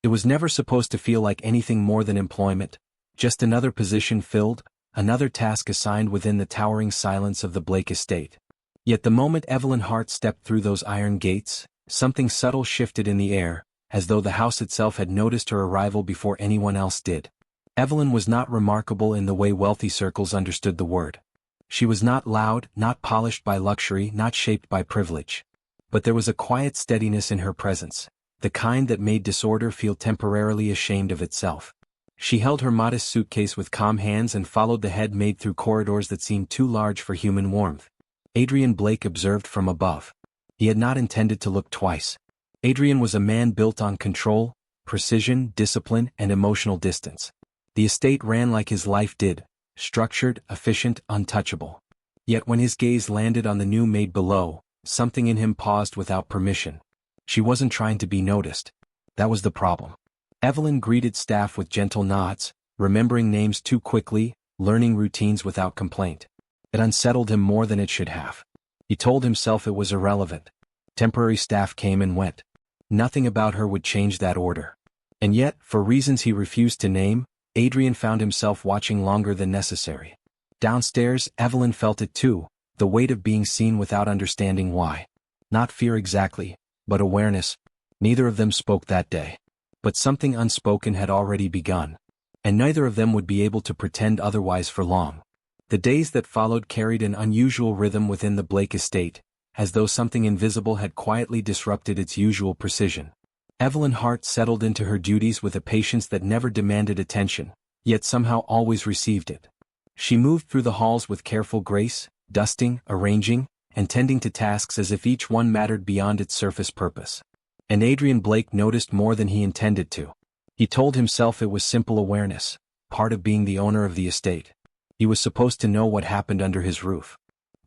It was never supposed to feel like anything more than employment, just another position filled, another task assigned within the towering silence of the Blake estate. Yet the moment Evelyn Hart stepped through those iron gates, something subtle shifted in the air, as though the house itself had noticed her arrival before anyone else did. Evelyn was not remarkable in the way wealthy circles understood the word. She was not loud, not polished by luxury, not shaped by privilege. But there was a quiet steadiness in her presence, the kind that made disorder feel temporarily ashamed of itself. She held her modest suitcase with calm hands and followed the head maid through corridors that seemed too large for human warmth. Adrian Blake observed from above. He had not intended to look twice. Adrian was a man built on control, precision, discipline, and emotional distance. The estate ran like his life did, structured, efficient, untouchable. Yet when his gaze landed on the new maid below, something in him paused without permission. She wasn't trying to be noticed. That was the problem. Evelyn greeted staff with gentle nods, remembering names too quickly, learning routines without complaint. It unsettled him more than it should have. He told himself it was irrelevant. Temporary staff came and went. Nothing about her would change that order. And yet, for reasons he refused to name, Adrian found himself watching longer than necessary. Downstairs, Evelyn felt it too, the weight of being seen without understanding why. Not fear exactly, but awareness. Neither of them spoke that day. But something unspoken had already begun. And neither of them would be able to pretend otherwise for long. The days that followed carried an unusual rhythm within the Blake estate, as though something invisible had quietly disrupted its usual precision. Evelyn Hart settled into her duties with a patience that never demanded attention, yet somehow always received it. She moved through the halls with careful grace, dusting, arranging, and tending to tasks as if each one mattered beyond its surface purpose. And Adrian Blake noticed more than he intended to. He told himself it was simple awareness, part of being the owner of the estate. He was supposed to know what happened under his roof.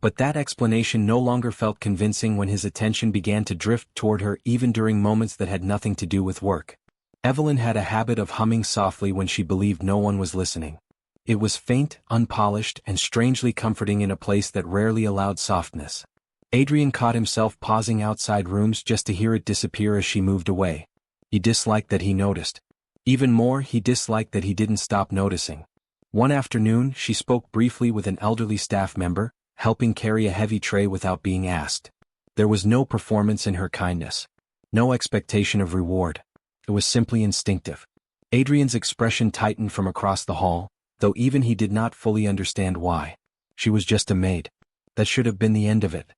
But that explanation no longer felt convincing when his attention began to drift toward her even during moments that had nothing to do with work. Evelyn had a habit of humming softly when she believed no one was listening. It was faint, unpolished, and strangely comforting in a place that rarely allowed softness. Adrian caught himself pausing outside rooms just to hear it disappear as she moved away. He disliked that he noticed. Even more, he disliked that he didn't stop noticing. One afternoon, she spoke briefly with an elderly staff member, helping carry a heavy tray without being asked. There was no performance in her kindness. No expectation of reward. It was simply instinctive. Adrian's expression tightened from across the hall, though even he did not fully understand why. She was just a maid. That should have been the end of it.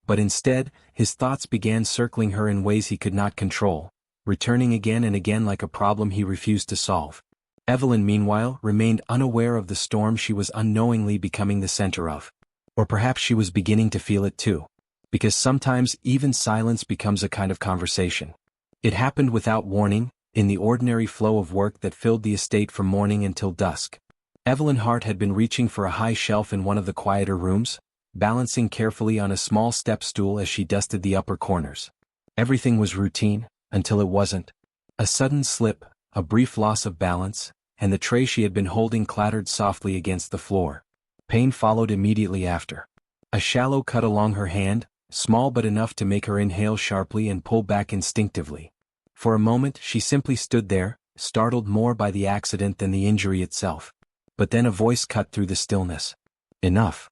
But instead, his thoughts began circling her in ways he could not control, returning again and again like a problem he refused to solve. Evelyn, meanwhile, remained unaware of the storm she was unknowingly becoming the center of. Or perhaps she was beginning to feel it too. Because sometimes even silence becomes a kind of conversation. It happened without warning, in the ordinary flow of work that filled the estate from morning until dusk. Evelyn Hart had been reaching for a high shelf in one of the quieter rooms, balancing carefully on a small step stool as she dusted the upper corners. Everything was routine, until it wasn't. A sudden slip, a brief loss of balance, and the tray she had been holding clattered softly against the floor. Pain followed immediately after. A shallow cut along her hand, small but enough to make her inhale sharply and pull back instinctively. For a moment she simply stood there, startled more by the accident than the injury itself. But then a voice cut through the stillness. Enough.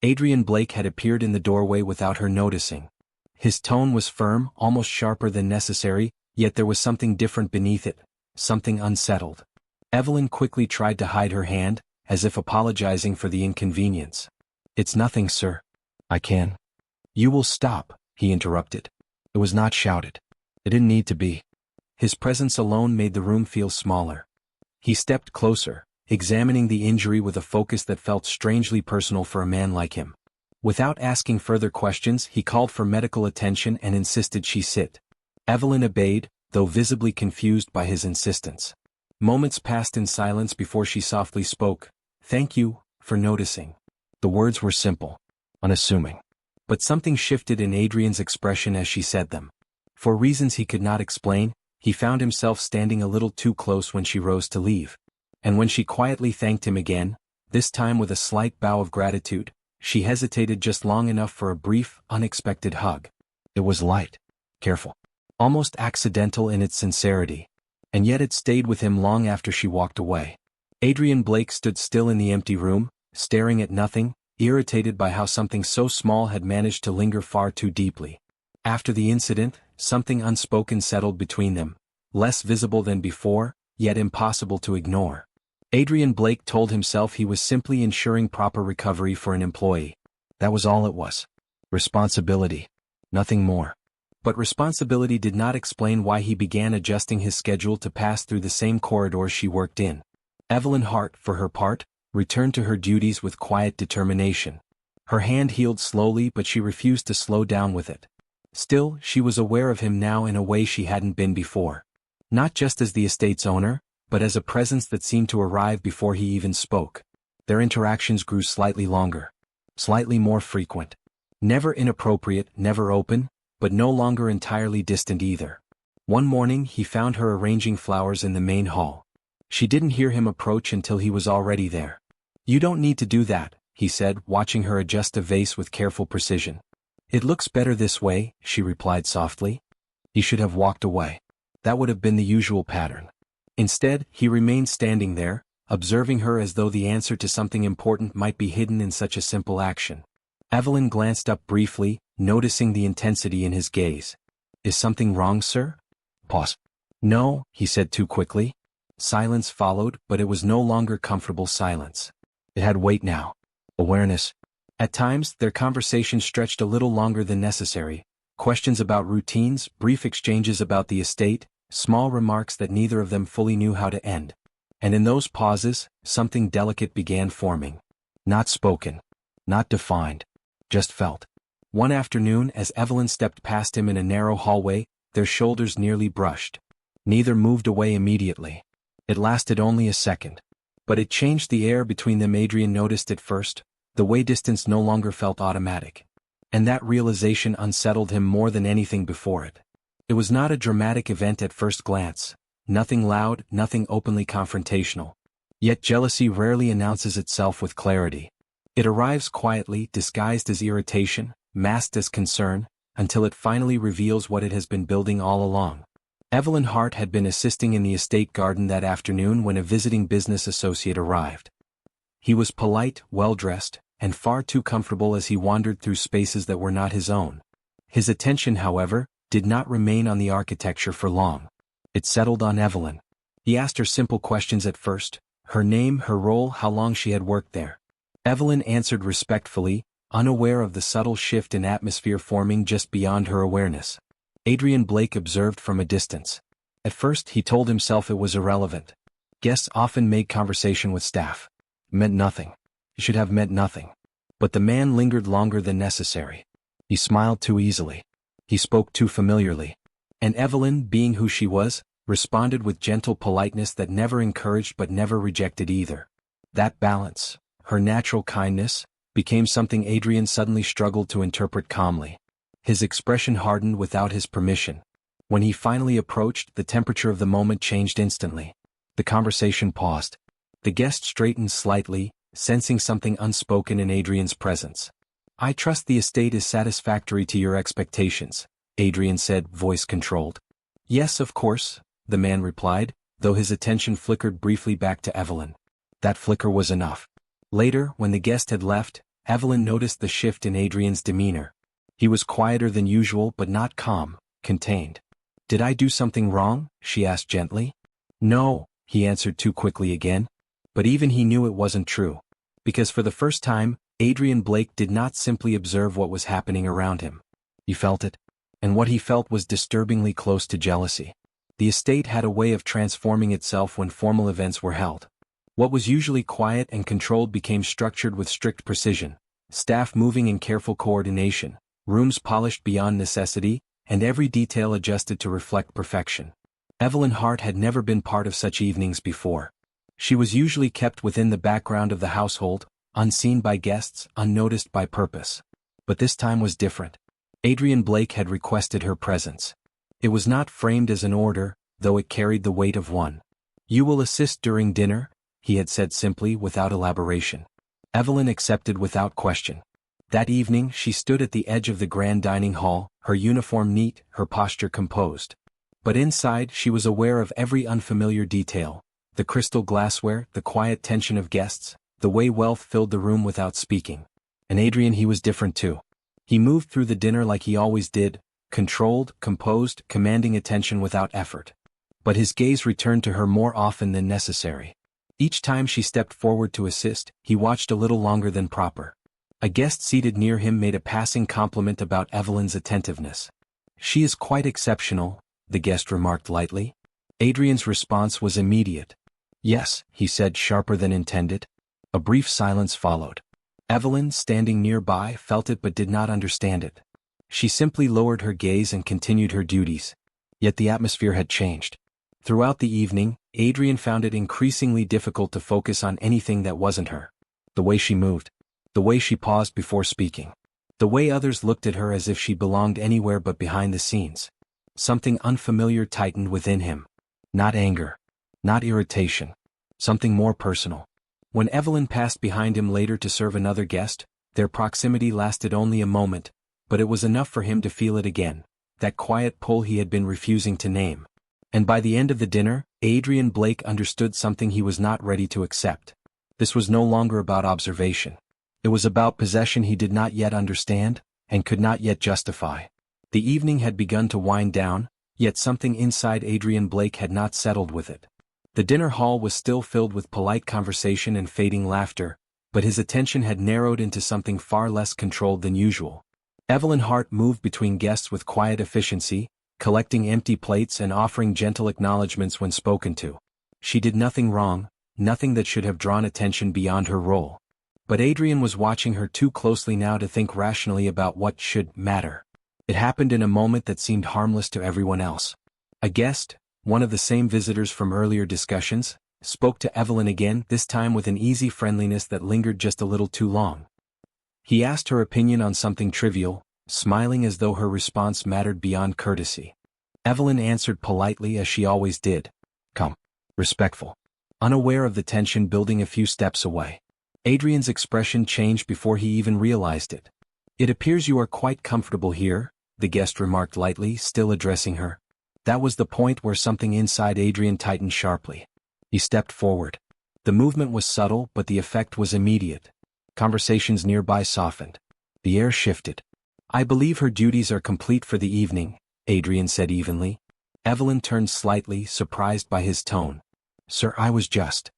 Adrian Blake had appeared in the doorway without her noticing. His tone was firm, almost sharper than necessary, yet there was something different beneath it, something unsettled. Evelyn quickly tried to hide her hand, as if apologizing for the inconvenience. "It's nothing, sir. I can." "You will stop," he interrupted. It was not shouted. It didn't need to be. His presence alone made the room feel smaller. He stepped closer, examining the injury with a focus that felt strangely personal for a man like him. Without asking further questions, he called for medical attention and insisted she sit. Evelyn obeyed, though visibly confused by his insistence. Moments passed in silence before she softly spoke. "Thank you for noticing." The words were simple, unassuming. But something shifted in Adrian's expression as she said them. For reasons he could not explain, he found himself standing a little too close when she rose to leave. And when she quietly thanked him again, this time with a slight bow of gratitude, she hesitated just long enough for a brief, unexpected hug. It was light, careful, almost accidental in its sincerity. and yet it stayed with him long after she walked away. Adrian Blake stood still in the empty room, staring at nothing, irritated by how something so small had managed to linger far too deeply. After the incident, something unspoken settled between them, less visible than before, yet impossible to ignore. Adrian Blake told himself he was simply ensuring proper recovery for an employee. That was all it was. Responsibility. Nothing more. But responsibility did not explain why he began adjusting his schedule to pass through the same corridors she worked in. Evelyn Hart, for her part, returned to her duties with quiet determination. Her hand healed slowly, but she refused to slow down with it. Still, she was aware of him now in a way she hadn't been before. Not just as the estate's owner, but as a presence that seemed to arrive before he even spoke. Their interactions grew slightly longer. Slightly more frequent. Never inappropriate, never open, but no longer entirely distant either. One morning he found her arranging flowers in the main hall. She didn't hear him approach until he was already there. "You don't need to do that," he said, watching her adjust a vase with careful precision. "It looks better this way," she replied softly. He should have walked away. That would have been the usual pattern. Instead, he remained standing there, observing her as though the answer to something important might be hidden in such a simple action. Evelyn glanced up briefly, noticing the intensity in his gaze. "Is something wrong, sir?" Pause. "No," he said too quickly. Silence followed, but it was no longer comfortable silence. It had weight now. Awareness. At times, their conversation stretched a little longer than necessary. Questions about routines, brief exchanges about the estate, small remarks that neither of them fully knew how to end. And in those pauses, something delicate began forming. Not spoken. Not defined. Just felt. One afternoon, as Evelyn stepped past him in a narrow hallway, their shoulders nearly brushed. Neither moved away immediately. It lasted only a second. But it changed the air between them. Adrian noticed it first. The way distance no longer felt automatic. And that realization unsettled him more than anything before it. It was not a dramatic event at first glance. Nothing loud, nothing openly confrontational. Yet jealousy rarely announces itself with clarity. It arrives quietly, disguised as irritation, masked as concern, until it finally reveals what it has been building all along. Evelyn Hart had been assisting in the estate garden that afternoon when a visiting business associate arrived. He was polite, well-dressed, and far too comfortable as he wandered through spaces that were not his own. His attention, however, did not remain on the architecture for long. It settled on Evelyn. He asked her simple questions at first: her name, her role, how long she had worked there. Evelyn answered respectfully, unaware of the subtle shift in atmosphere forming just beyond her awareness. Adrian Blake observed from a distance. At first he told himself it was irrelevant. Guests often made conversation with staff. It meant nothing. It should have meant nothing. But the man lingered longer than necessary. He smiled too easily. He spoke too familiarly. And Evelyn, being who she was, responded with gentle politeness that never encouraged but never rejected either. That balance, her natural kindness, became something Adrian suddenly struggled to interpret calmly. His expression hardened without his permission. When he finally approached, the temperature of the moment changed instantly. The conversation paused. The guest straightened slightly, sensing something unspoken in Adrian's presence. "I trust the estate is satisfactory to your expectations," Adrian said, voice controlled. "Yes, of course," the man replied, though his attention flickered briefly back to Evelyn. That flicker was enough. Later, when the guest had left, Evelyn noticed the shift in Adrian's demeanor. He was quieter than usual but not calm, contained. "Did I do something wrong?" she asked gently. "No," he answered too quickly again. But even he knew it wasn't true. Because for the first time, Adrian Blake did not simply observe what was happening around him. He felt it. And what he felt was disturbingly close to jealousy. The estate had a way of transforming itself when formal events were held. What was usually quiet and controlled became structured with strict precision, staff moving in careful coordination, rooms polished beyond necessity, and every detail adjusted to reflect perfection. Evelyn Hart had never been part of such evenings before. She was usually kept within the background of the household, unseen by guests, unnoticed by purpose. But this time was different. Adrian Blake had requested her presence. It was not framed as an order, though it carried the weight of one. "You will assist during dinner," he had said simply, without elaboration. Evelyn accepted without question. That evening she stood at the edge of the grand dining hall, her uniform neat, her posture composed. But inside she was aware of every unfamiliar detail. The crystal glassware, the quiet tension of guests, the way wealth filled the room without speaking. And Adrian, he was different too. He moved through the dinner like he always did, controlled, composed, commanding attention without effort. But his gaze returned to her more often than necessary. Each time she stepped forward to assist, he watched a little longer than proper. A guest seated near him made a passing compliment about Evelyn's attentiveness. "She is quite exceptional," the guest remarked lightly. Adrian's response was immediate. "Yes," he said, sharper than intended. A brief silence followed. Evelyn, standing nearby, felt it but did not understand it. She simply lowered her gaze and continued her duties. Yet the atmosphere had changed. Throughout the evening, Adrian found it increasingly difficult to focus on anything that wasn't her. The way she moved. The way she paused before speaking. The way others looked at her as if she belonged anywhere but behind the scenes. Something unfamiliar tightened within him. Not anger. Not irritation. Something more personal. When Evelyn passed behind him later to serve another guest, their proximity lasted only a moment, but it was enough for him to feel it again, that quiet pull he had been refusing to name. And by the end of the dinner, Adrian Blake understood something he was not ready to accept. This was no longer about observation. It was about possession he did not yet understand, and could not yet justify. The evening had begun to wind down, yet something inside Adrian Blake had not settled with it. The dinner hall was still filled with polite conversation and fading laughter, but his attention had narrowed into something far less controlled than usual. Evelyn Hart moved between guests with quiet efficiency, collecting empty plates and offering gentle acknowledgments when spoken to. She did nothing wrong, nothing that should have drawn attention beyond her role. But Adrian was watching her too closely now to think rationally about what should matter. It happened in a moment that seemed harmless to everyone else. A guest, one of the same visitors from earlier discussions, spoke to Evelyn again, this time with an easy friendliness that lingered just a little too long. He asked her opinion on something trivial, smiling as though her response mattered beyond courtesy. Evelyn answered politely as she always did. Calm. Respectful. Unaware of the tension building a few steps away. Adrian's expression changed before he even realized it. "It appears you are quite comfortable here," the guest remarked lightly, still addressing her. That was the point where something inside Adrian tightened sharply. He stepped forward. The movement was subtle, but the effect was immediate. Conversations nearby softened. The air shifted. "I believe her duties are complete for the evening," Adrian said evenly. Evelyn turned slightly, surprised by his tone. "Sir, I was just—"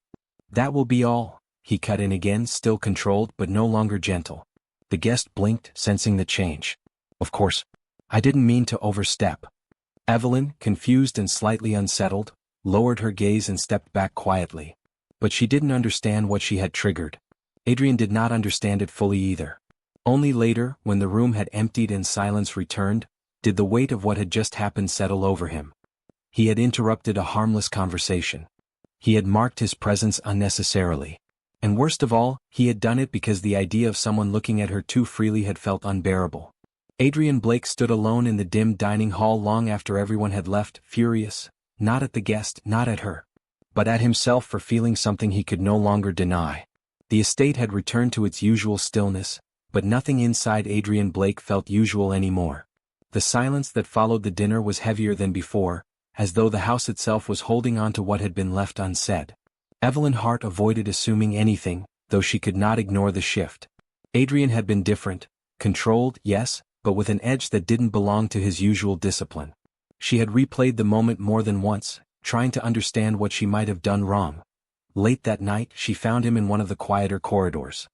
"That will be all," he cut in again, still controlled but no longer gentle. The guest blinked, sensing the change. "Of course. I didn't mean to overstep." Evelyn, confused and slightly unsettled, lowered her gaze and stepped back quietly. But she didn't understand what she had triggered. Adrian did not understand it fully either. Only later, when the room had emptied and silence returned, did the weight of what had just happened settle over him. He had interrupted a harmless conversation. He had marked his presence unnecessarily. And worst of all, he had done it because the idea of someone looking at her too freely had felt unbearable. Adrian Blake stood alone in the dim dining hall long after everyone had left, furious, not at the guest, not at her, but at himself for feeling something he could no longer deny. The estate had returned to its usual stillness, but nothing inside Adrian Blake felt usual anymore. The silence that followed the dinner was heavier than before, as though the house itself was holding on to what had been left unsaid. Evelyn Hart avoided assuming anything, though she could not ignore the shift. Adrian had been different, controlled, yes, but with an edge that didn't belong to his usual discipline. She had replayed the moment more than once, trying to understand what she might have done wrong. Late that night, she found him in one of the quieter corridors.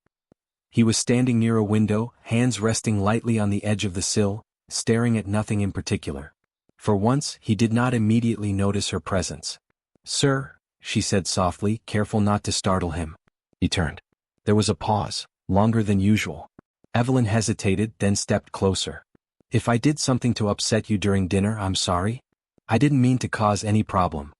He was standing near a window, hands resting lightly on the edge of the sill, staring at nothing in particular. For once, he did not immediately notice her presence. "Sir," she said softly, careful not to startle him. He turned. There was a pause, longer than usual. Evelyn hesitated, then stepped closer. "If I did something to upset you during dinner, I'm sorry. I didn't mean to cause any problem."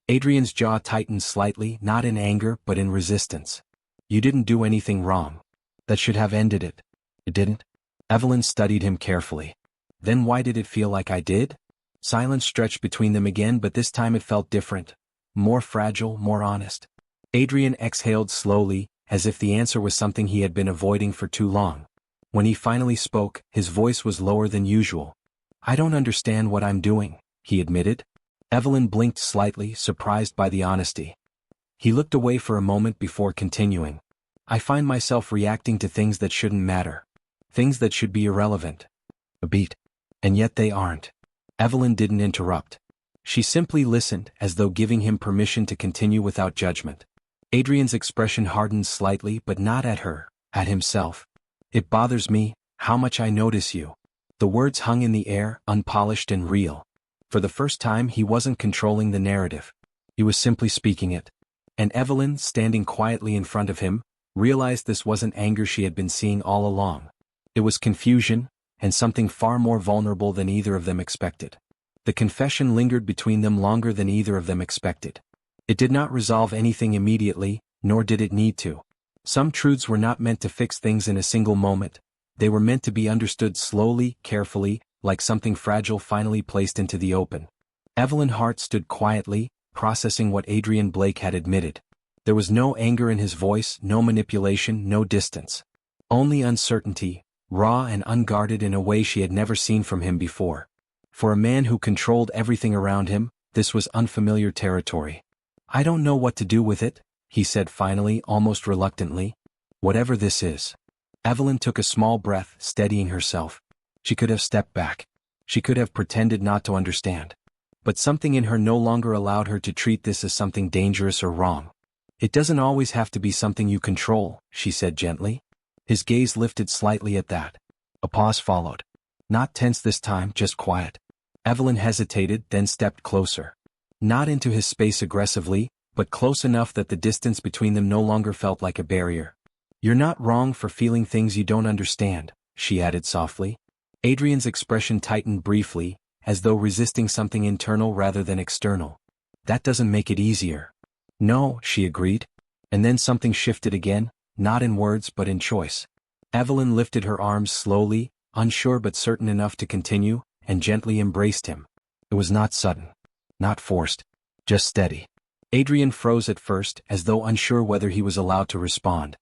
Adrian's jaw tightened slightly, not in anger but in resistance. "You didn't do anything wrong. That should have ended it." "It didn't?" Evelyn studied him carefully. "Then why did it feel like I did?" Silence stretched between them again, but this time it felt different. More fragile, more honest. Adrian exhaled slowly, as if the answer was something he had been avoiding for too long. When he finally spoke, his voice was lower than usual. "I don't understand what I'm doing," he admitted. Evelyn blinked slightly, surprised by the honesty. He looked away for a moment before continuing. I find myself reacting to things that shouldn't matter. Things that should be irrelevant. A beat. And yet they aren't. Evelyn didn't interrupt. She simply listened, as though giving him permission to continue without judgment. Adrian's expression hardened slightly, but not at her, at himself. It bothers me, how much I notice you. The words hung in the air, unpolished and real. For the first time he wasn't controlling the narrative. He was simply speaking it. And Evelyn, standing quietly in front of him, realized this wasn't anger she had been seeing all along. It was confusion, and something far more vulnerable than either of them expected. The confession lingered between them longer than either of them expected. It did not resolve anything immediately, nor did it need to. Some truths were not meant to fix things in a single moment. They were meant to be understood slowly, carefully, like something fragile finally placed into the open. Evelyn Hart stood quietly, processing what Adrian Blake had admitted. There was no anger in his voice, no manipulation, no distance. Only uncertainty, raw and unguarded in a way she had never seen from him before. For a man who controlled everything around him, this was unfamiliar territory. I don't know what to do with it, he said finally, almost reluctantly. Whatever this is. Evelyn took a small breath, steadying herself. She could have stepped back. She could have pretended not to understand. But something in her no longer allowed her to treat this as something dangerous or wrong. It doesn't always have to be something you control, she said gently. His gaze lifted slightly at that. A pause followed. Not tense this time, just quiet. Evelyn hesitated, then stepped closer. Not into his space aggressively, but close enough that the distance between them no longer felt like a barrier. You're not wrong for feeling things you don't understand, she added softly. Adrian's expression tightened briefly, as though resisting something internal rather than external. That doesn't make it easier. No, she agreed. And then something shifted again, not in words but in choice. Evelyn lifted her arms slowly, unsure but certain enough to continue, and gently embraced him. It was not sudden. Not forced. Just steady. Adrian froze at first, as though unsure whether he was allowed to respond.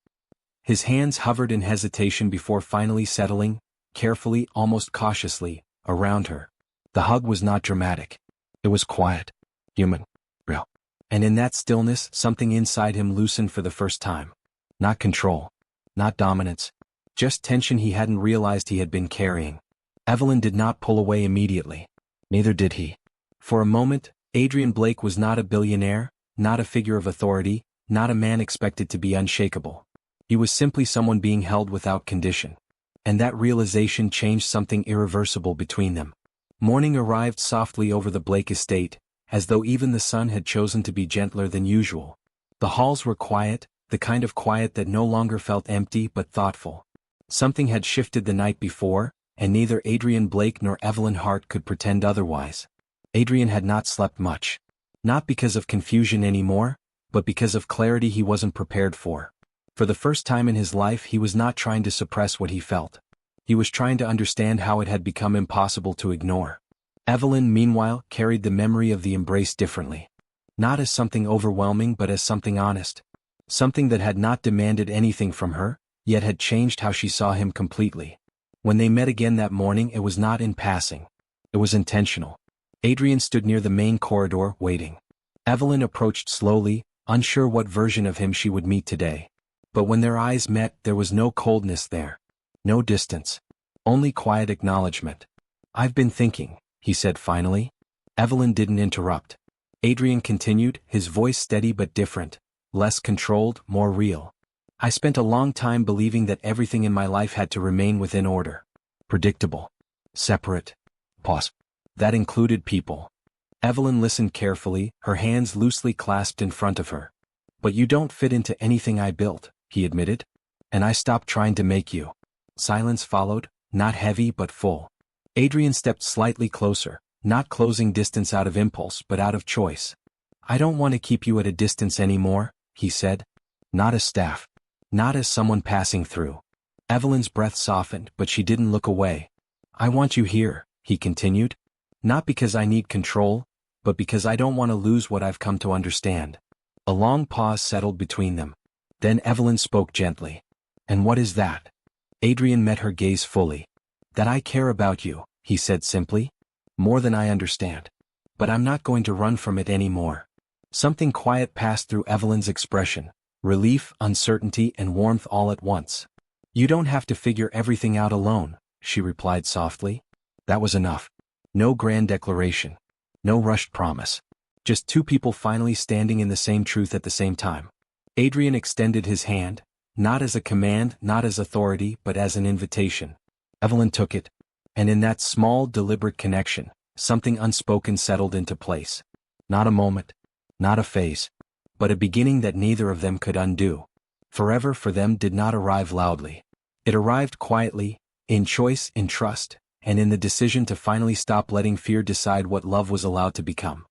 His hands hovered in hesitation before finally settling, carefully, almost cautiously, around her. The hug was not dramatic. It was quiet, human, real. And in that stillness, something inside him loosened for the first time. Not control. Not dominance. Just tension he hadn't realized he had been carrying. Evelyn did not pull away immediately. Neither did he. For a moment, Adrian Blake was not a billionaire, not a figure of authority, not a man expected to be unshakable. He was simply someone being held without condition. And that realization changed something irreversible between them. Morning arrived softly over the Blake estate, as though even the sun had chosen to be gentler than usual. The halls were quiet, the kind of quiet that no longer felt empty but thoughtful. Something had shifted the night before, and neither Adrian Blake nor Evelyn Hart could pretend otherwise. Adrian had not slept much. Not because of confusion anymore, but because of clarity he wasn't prepared for. For the first time in his life he was not trying to suppress what he felt. He was trying to understand how it had become impossible to ignore. Evelyn, meanwhile, carried the memory of the embrace differently. Not as something overwhelming but as something honest. Something that had not demanded anything from her, yet had changed how she saw him completely. When they met again that morning it was not in passing. It was intentional. Adrian stood near the main corridor, waiting. Evelyn approached slowly, unsure what version of him she would meet today. But when their eyes met, there was no coldness there. No distance. Only quiet acknowledgement. I've been thinking, he said finally. Evelyn didn't interrupt. Adrian continued, his voice steady but different. Less controlled, more real. I spent a long time believing that everything in my life had to remain within order. Predictable. Separate. Pause. That included people. Evelyn listened carefully, her hands loosely clasped in front of her. But you don't fit into anything I built, he admitted. And I stopped trying to make you. Silence followed, not heavy but full. Adrian stepped slightly closer, not closing distance out of impulse but out of choice. I don't want to keep you at a distance anymore, he said. Not as staff. Not as someone passing through. Evelyn's breath softened, but she didn't look away. I want you here, he continued. Not because I need control, but because I don't want to lose what I've come to understand. A long pause settled between them. Then Evelyn spoke gently. And what is that? Adrian met her gaze fully. That I care about you, he said simply. More than I understand. but I'm not going to run from it anymore. Something quiet passed through Evelyn's expression, relief, uncertainty, and warmth all at once. You don't have to figure everything out alone, she replied softly. That was enough. No grand declaration. No rushed promise. Just two people finally standing in the same truth at the same time. Adrian extended his hand, not as a command, not as authority, but as an invitation. Evelyn took it, and in that small, deliberate connection, something unspoken settled into place. Not a moment, not a phase, but a beginning that neither of them could undo. Forever for them did not arrive loudly. It arrived quietly, in choice, in trust, and in the decision to finally stop letting fear decide what love was allowed to become.